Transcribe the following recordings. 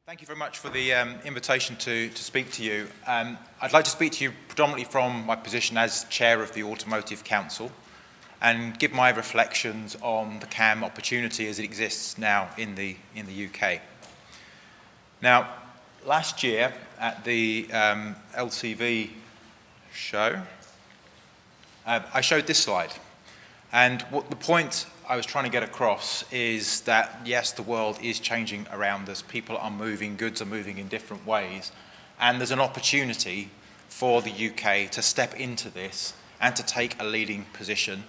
Thank you very much for the invitation to speak to you. I'd like to speak to you predominantly from my position as Chair of the Automotive Council and give my reflections on the CAM opportunity as it exists now in the UK. Now, last year at the LCV show, I showed this slide. And what the point I was trying to get across is that, yes, the world is changing around us. People are moving, goods are moving in different ways. And there's an opportunity for the UK to step into this and to take a leading position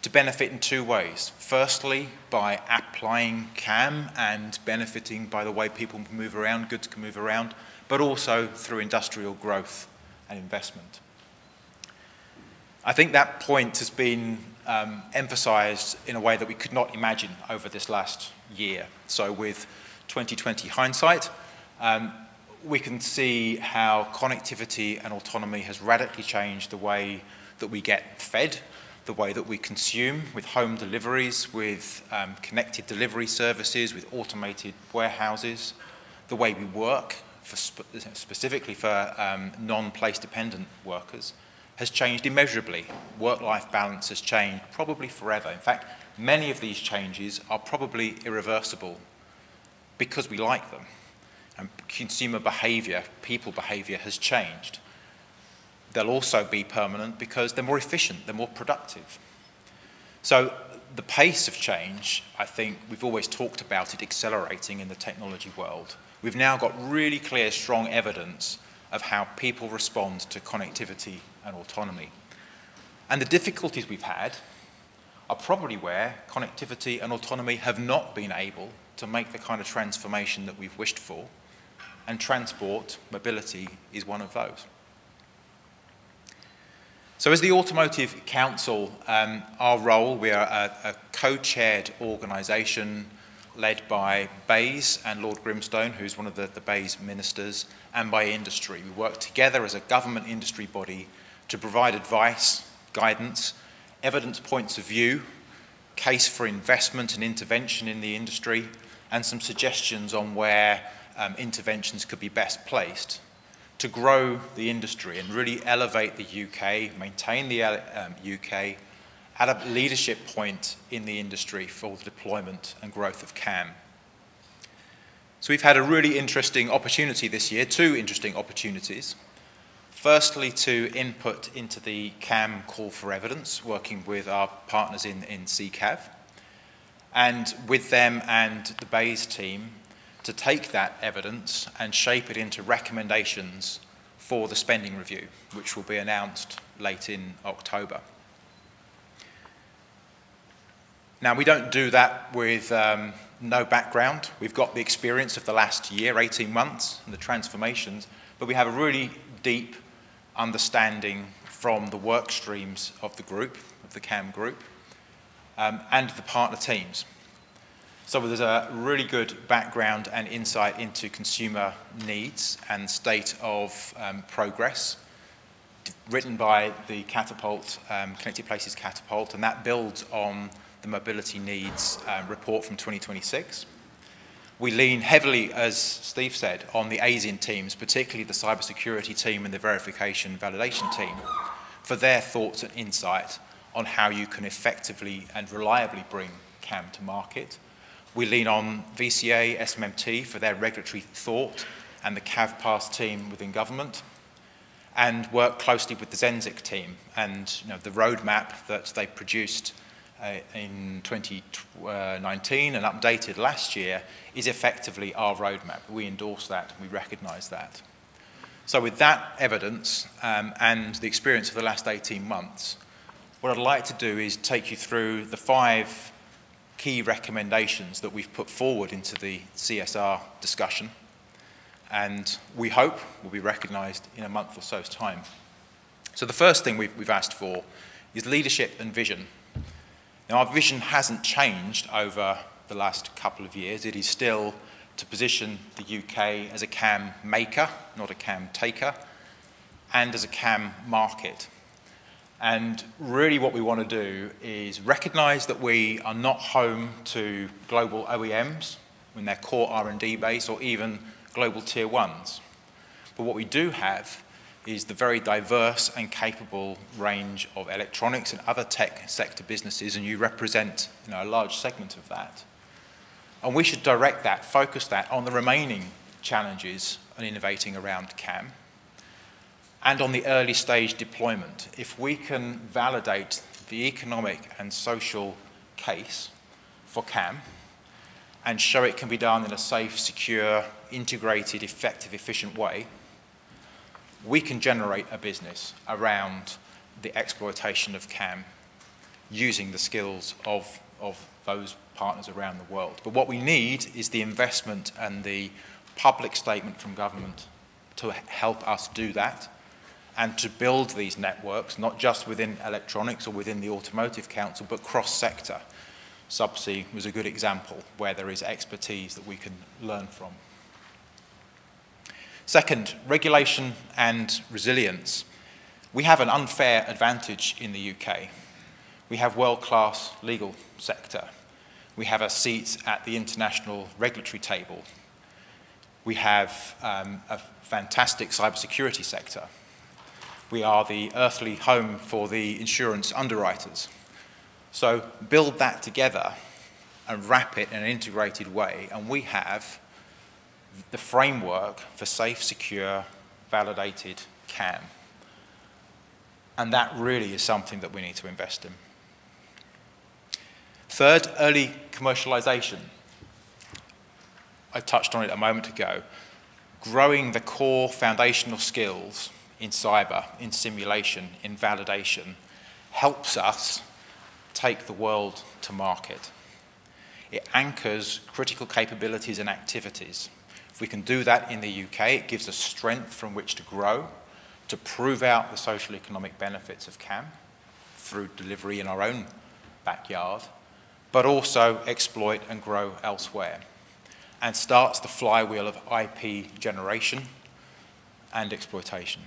to benefit in two ways. Firstly, by applying CAM and benefiting by the way people move around, goods can move around, but also through industrial growth and investment. I think that point has been emphasised in a way that we could not imagine over this last year. So with 2020 hindsight, we can see how connectivity and autonomy has radically changed the way that we get fed, the way that we consume with home deliveries, with connected delivery services, with automated warehouses, the way we work, specifically for non-place dependent workers, has changed immeasurably. Work-life balance has changed probably forever. In fact, many of these changes are probably irreversible because we like them. And consumer behaviour, people behaviour has changed. They'll also be permanent because they're more efficient, they're more productive. So the pace of change, I think we've always talked about it accelerating in the technology world. We've now got really clear, strong evidence of how people respond to connectivity and autonomy. And the difficulties we've had are probably where connectivity and autonomy have not been able to make the kind of transformation that we've wished for, and transport, mobility, is one of those. So as the Automotive Council, our role, we are a co-chaired organisation led by BEIS and Lord Grimstone, who's one of the BEIS ministers, and by industry. We work together as a government industry body to provide advice, guidance, evidence points of view, case for investment and intervention in the industry, and some suggestions on where interventions could be best placed to grow the industry and really elevate the UK, maintain the UK at a leadership point in the industry for the deployment and growth of CAM. So we've had a really interesting opportunity this year, two interesting opportunities. Firstly, to input into the CAM call for evidence, working with our partners in CCAV, and with them and the BEIS team to take that evidence and shape it into recommendations for the spending review, which will be announced late in October. Now, we don't do that with no background. We've got the experience of the last year, 18 months, and the transformations, but we have a really deep understanding from the work streams of the group, of the CAM group, and the partner teams. So there's a really good background and insight into consumer needs and state of progress, written by the Catapult, Connected Places Catapult, and that builds on the Mobility Needs report from 2026. We lean heavily, as Steve said, on the AESIN teams, particularly the cybersecurity team and the verification validation team, for their thoughts and insight on how you can effectively and reliably bring CAM to market. We lean on VCA, SMMT for their regulatory thought and the CAVPASS team within government, and work closely with the Zenzik team and the roadmap that they produced in 2019 and updated last year is effectively our roadmap. We endorse that, we recognise that. So with that evidence and the experience of the last 18 months, what I'd like to do is take you through the 5 key recommendations that we've put forward into the CSR discussion, and we hope will be recognised in a month or so's time. So the first thing we've asked for is leadership and vision. Now, our vision hasn't changed over the last couple of years. It is still to position the UK as a CAM maker, not a CAM taker, and as a CAM market. And really what we want to do is recognise that we are not home to global OEMs in their core R&D base or even global tier ones. But what we do have is the very diverse and capable range of electronics and other tech sector businesses, and you represent a large segment of that. And we should direct that, focus that on the remaining challenges and innovating around CAM and on the early stage deployment. If we can validate the economic and social case for CAM and show it can be done in a safe, secure, integrated, effective, efficient way, we can generate a business around the exploitation of CAM using the skills of those partners around the world. But what we need is the investment and the public statement from government to help us do that and to build these networks, not just within electronics or within the Automotive Council, but cross-sector. Subsea was a good example where there is expertise that we can learn from. Second, regulation and resilience. We have an unfair advantage in the UK. We have world-class legal sector. We have a seat at the international regulatory table. We have a fantastic cybersecurity sector. We are the earthly home for the insurance underwriters. So build that together and wrap it in an integrated way, and we have the framework for safe, secure, validated CAM. And that really is something that we need to invest in. Third, early commercialization. I touched on it a moment ago. Growing the core foundational skills in cyber, in simulation, in validation, helps us take the world to market. It anchors critical capabilities and activities. If we can do that in the UK, it gives us strength from which to grow, to prove out the social economic benefits of CAM through delivery in our own backyard, but also exploit and grow elsewhere, and starts the flywheel of IP generation and exploitation.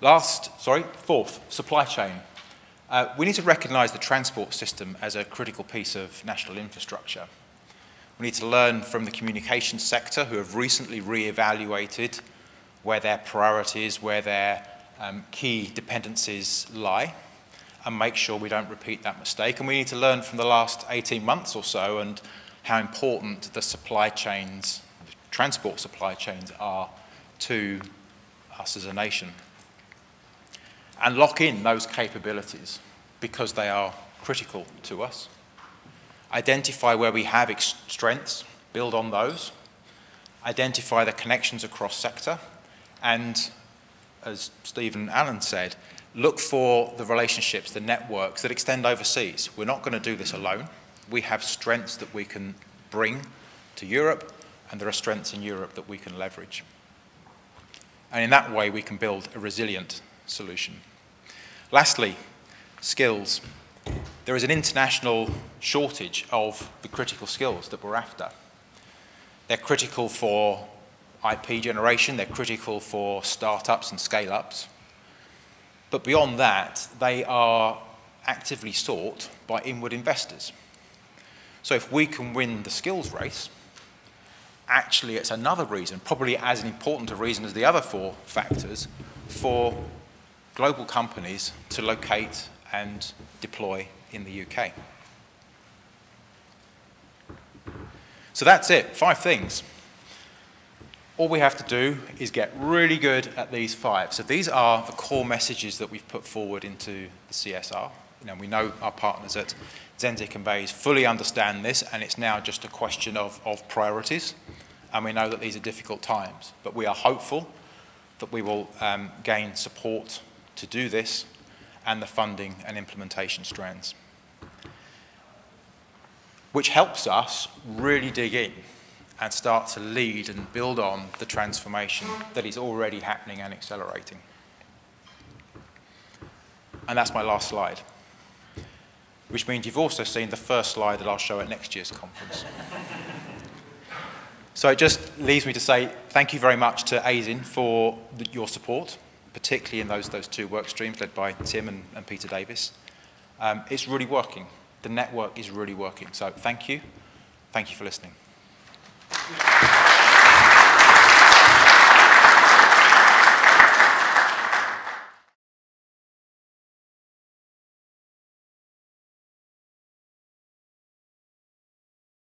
Fourth, supply chain. We need to recognise the transport system as a critical piece of national infrastructure. We need to learn from the communications sector, who have recently re-evaluated where their priorities, where their key dependencies lie, and make sure we don't repeat that mistake. And we need to learn from the last 18 months or so and how important the supply chains, the transport supply chains are to us as a nation. And lock in those capabilities because they are critical to us. Identify where we have strengths, build on those. Identify the connections across sector. And as Stephen Allen said, look for the relationships, the networks that extend overseas. We're not going to do this alone. We have strengths that we can bring to Europe, and there are strengths in Europe that we can leverage. And in that way, we can build a resilient solution. Lastly, skills. There is an international shortage of the critical skills that we're after. They're critical for IP generation, they're critical for startups and scale-ups. But beyond that, they are actively sought by inward investors. So if we can win the skills race, actually it's another reason, probably as important a reason as the other four factors, for global companies to locate and deploy in the UK. So that's it, 5 things. All we have to do is get really good at these 5. So these are the core messages that we've put forward into the CSR. We know our partners at Zenzik and Bays fully understand this, and it's now just a question of priorities. And we know that these are difficult times, but we are hopeful that we will gain support to do this and the funding and implementation strands, which helps us really dig in and start to lead and build on the transformation that is already happening and accelerating. And that's my last slide, which means you've also seen the first slide that I'll show at next year's conference. So it just leaves me to say thank you very much to AESIN for your support, particularly in those 2 work streams led by Tim and Peter Davis. It's really working. The network is really working. So thank you. Thank you for listening.